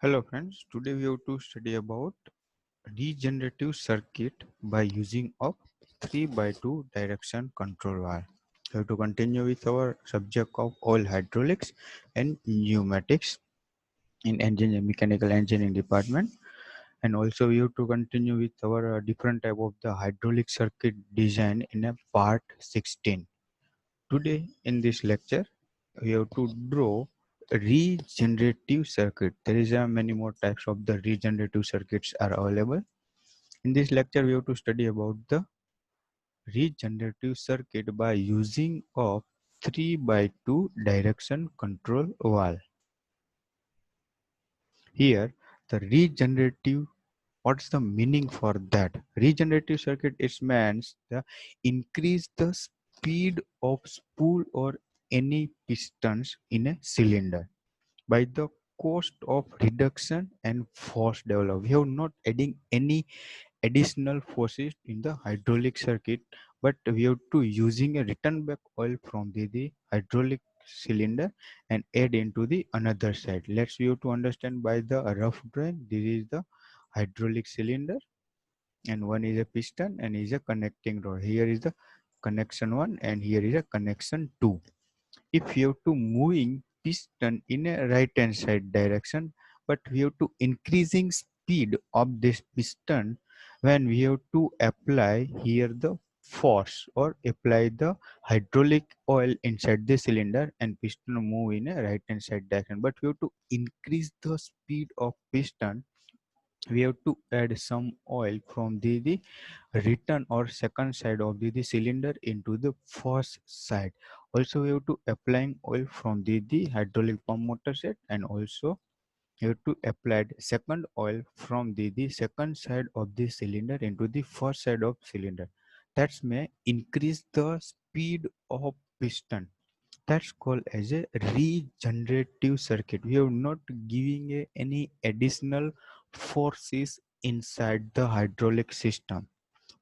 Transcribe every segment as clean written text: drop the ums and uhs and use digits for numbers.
Hello friends, today we have to study about regenerative circuit by using of 3 by 2 direction control valve. We have to continue with our subject of oil hydraulics and pneumatics in engineering, mechanical engineering department, and also we have to continue with our different type of the hydraulic circuit design in a part 16. Today in this lecture we have to draw regenerative circuit. There is a many more types of the regenerative circuits are available. In this lecture we have to study about the regenerative circuit by using of 3 by 2 direction control valve. Here the regenerative, what's the meaning for that? Regenerative circuit, it means the increase the speed of spool or any pistons in a cylinder by the cost of reduction and force developed. We have not adding any additional forces in the hydraulic circuit, but we have to using a return back oil from the hydraulic cylinder and add into the another side. Let's you to understand by the rough drawing. This is the hydraulic cylinder and one is a piston and is a connecting rod. Here is the connection 1 and here is a connection 2. If we have to moving piston in a right hand side direction, but we have to increasing speed of this piston when we have to apply here the force or apply the hydraulic oil inside the cylinder and piston move in a right hand side direction, but we have to increase the speed of piston. We have to add some oil from the return or second side of the cylinder into the first side. Also we have to applying oil from the hydraulic pump motor set, and also you have to apply second oil from the second side of the cylinder into the first side of cylinder. That may increase the speed of piston. That's called as a regenerative circuit. We are not giving any additional forces inside the hydraulic system.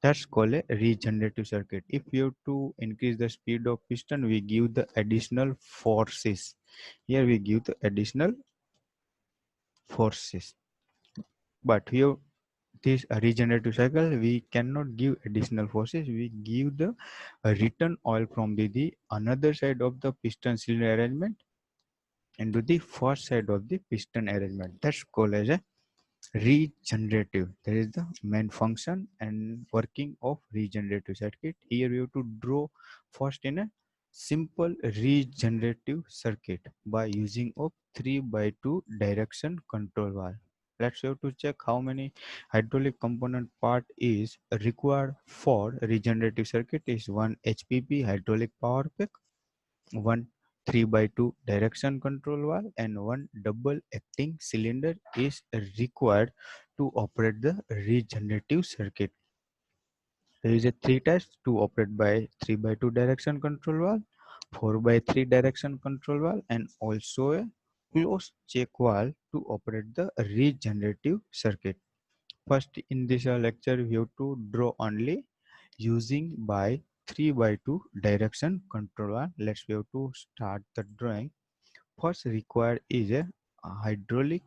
That's called a regenerative circuit. If you have to increase the speed of piston, we give the additional forces. Here we give the additional forces. But here this regenerative cycle, we cannot give additional forces. We give the return oil from the another side of the piston cylinder arrangement into the first side of the piston arrangement. That's called as a regenerative. That is the main function and working of regenerative circuit. Here we have to draw first in a simple regenerative circuit by using of 3 by 2 direction control valve. Let's have to check how many hydraulic component part is required for regenerative circuit. Is one HPP hydraulic power pack, one 3 by 2 direction control valve, and one double acting cylinder is required to operate the regenerative circuit. There is a 3 types to operate by 3 by 2 direction control valve, 4 by 3 direction control valve, and also a closed check valve to operate the regenerative circuit. First in this lecture we have to draw only using by 3 by 2 direction control valve. Let's we have to start the drawing. First required is a hydraulic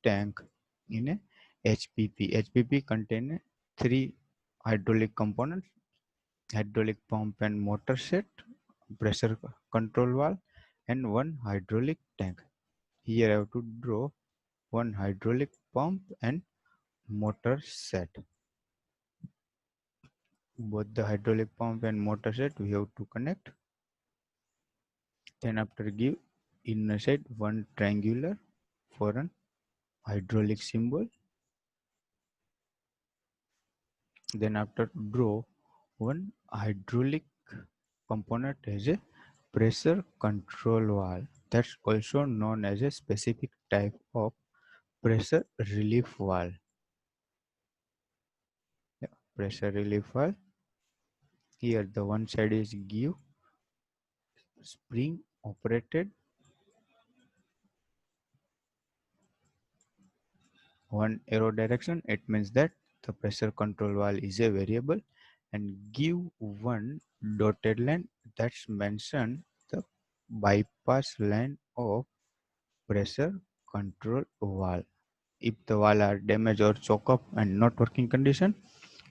tank in a HPP. HPP contain three hydraulic components: hydraulic pump and motor set, pressure control valve, and one hydraulic tank. Here I have to draw one hydraulic pump and motor set. Both the hydraulic pump and motor set we have to connect. Then after give inner side one triangular for an hydraulic symbol. Then after draw one hydraulic component as a pressure control valve. That's also known as a specific type of pressure relief valve. Yeah, pressure relief valve. Here the one side is give spring operated one arrow direction. It means that the pressure control valve is a variable, and give one dotted line that's mentioned the bypass line of pressure control valve. if the valve are damaged or choke up and not working condition,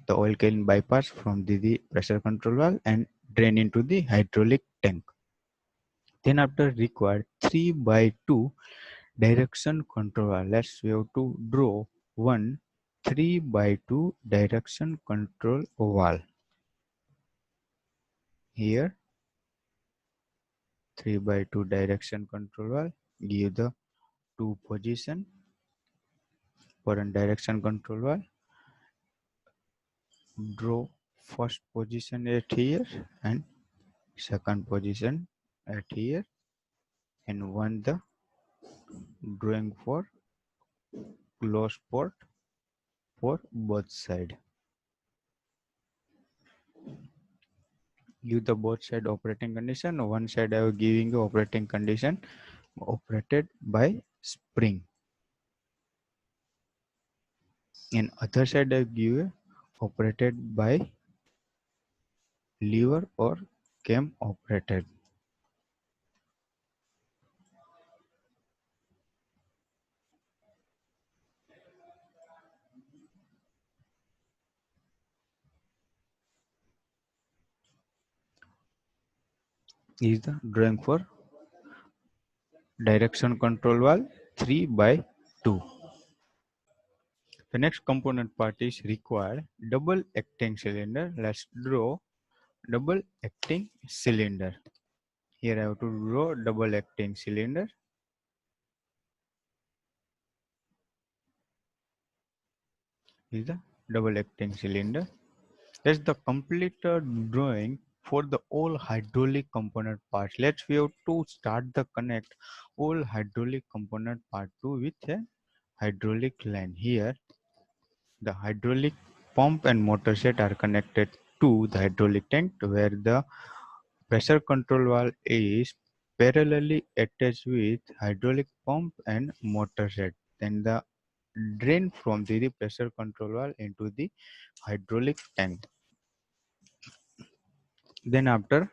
the oil can bypass from the pressure control valve and drain into the hydraulic tank. Then after required 3 by 2 direction control valve, let's we have to draw one 3 by 2 direction control valve. Here 3 by 2 direction control valve, give the two position for a direction control valve. Draw first position at here and second position at here, and one the drawing for close port for both side. Give the both side operating condition. One side I am giving you operating condition operated by spring, and other side I give operated by lever or cam operated. Is the drawing for direction control valve 3 by 2. The next component part is required double acting cylinder. Let's draw double acting cylinder. Here I have to draw double acting cylinder. Is the double acting cylinder. That's the complete drawing for the all hydraulic component parts. Let's we have to start the connect all hydraulic component part 2 with a hydraulic line. Here the hydraulic pump and motor set are connected to the hydraulic tank, where the pressure control valve is parallelly attached with hydraulic pump and motor set. Then the drain from the pressure control valve into the hydraulic tank. Then after,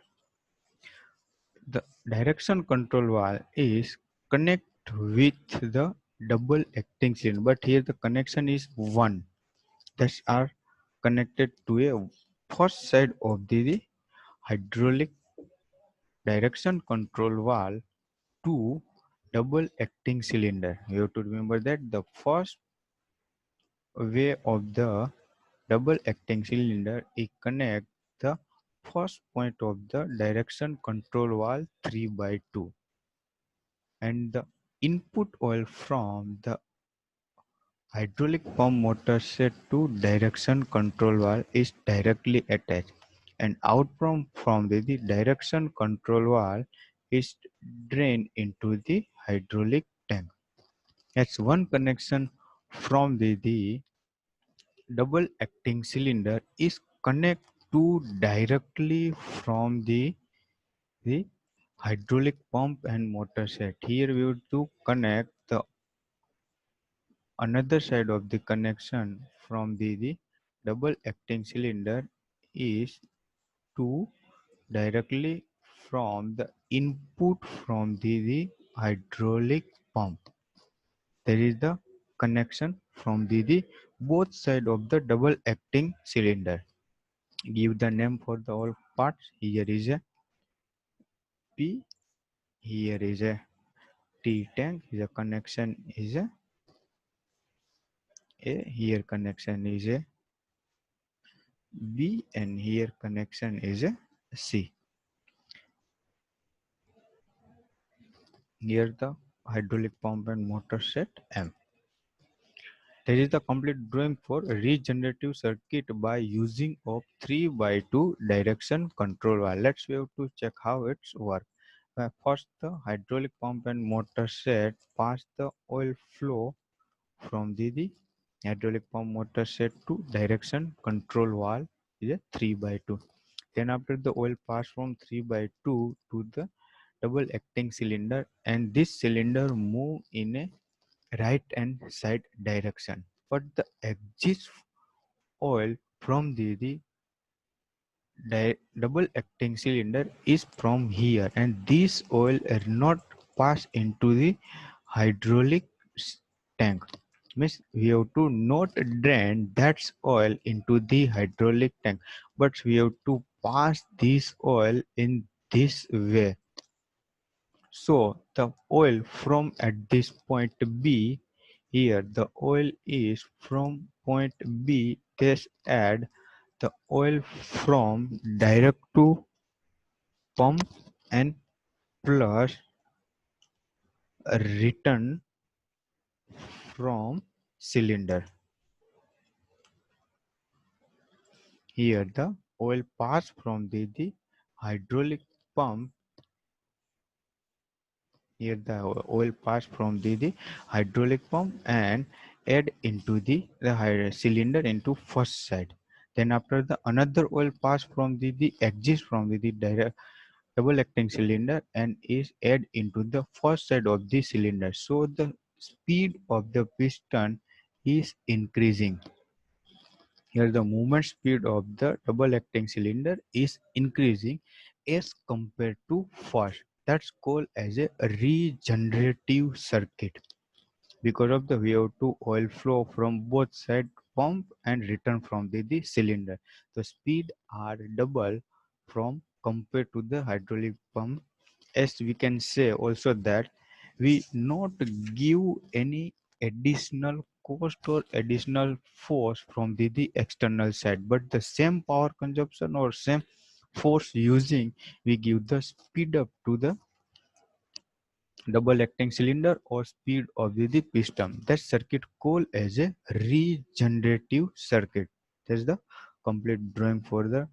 the direction control valve is connect with the double acting cylinder, but here the connection is one, that are connected to a first side of the hydraulic direction control valve to double acting cylinder. You have to remember that the first way of the double acting cylinder is connect the first point of the direction control valve 3 by 2, and the input oil from the hydraulic pump motor set to direction control valve is directly attached, and outflow from the direction control valve is drained into the hydraulic tank. That's one connection from the double acting cylinder is connect to directly from the hydraulic pump and motor set. Here we have to connect the another side of the connection from the double acting cylinder is to directly from the input from the hydraulic pump. There is the connection from the both side of the double acting cylinder. Give the name for the all parts. Here is a P, here is a T tank, the connection is a, here connection is a B, and here connection is a C. Here the hydraulic pump and motor set M. There is the complete drawing for regenerative circuit by using of 3 by 2 direction control valve. Let's we have to check how it's work. First, the hydraulic pump and motor set pass the oil flow from the hydraulic pump motor set to direction control valve is a 3 by 2. Then after, the oil pass from 3 by 2 to the double acting cylinder, and this cylinder move in a right and side direction, but the exit oil from the double acting cylinder is from here, and this oil are not pass into the hydraulic tank. Means we have to not drain that oil into the hydraulic tank, but we have to pass this oil in this way. So the oil from at this point B, here the oil is from point B, this add the oil from direct to pump and plus return from cylinder. Here the oil pass from the hydraulic pump. Here the oil pass from the hydraulic pump and add into the cylinder into first side. Then after the another oil pass from the exit from the direct double acting cylinder and is add into the first side of the cylinder. So the speed of the piston is increasing. Here the movement speed of the double acting cylinder is increasing as compared to first. That's called as a regenerative circuit. Because of the VO2 oil flow from both side pump and return from the cylinder. The speed are double from compared to the hydraulic pump. As we can say also that we not give any additional cost or additional force from the external side, but the same power consumption or same force using, we give the speed up to the double acting cylinder or speed of the piston. That circuit called as a regenerative circuit. That's the complete drawing for the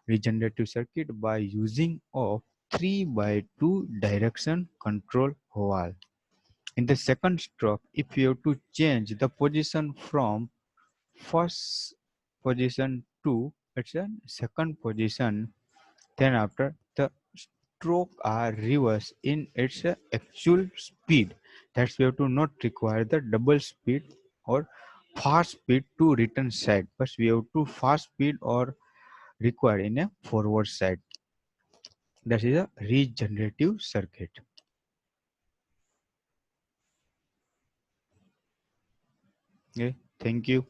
regenerative circuit by using of 3 by 2 direction control valve. In the second stroke, if you have to change the position from first position to it's a second position, then after the stroke are reversed in its actual speed. That's we have to not require the double speed or fast speed to return side, but we have to fast speed or require in a forward side. That is a regenerative circuit. Okay, thank you.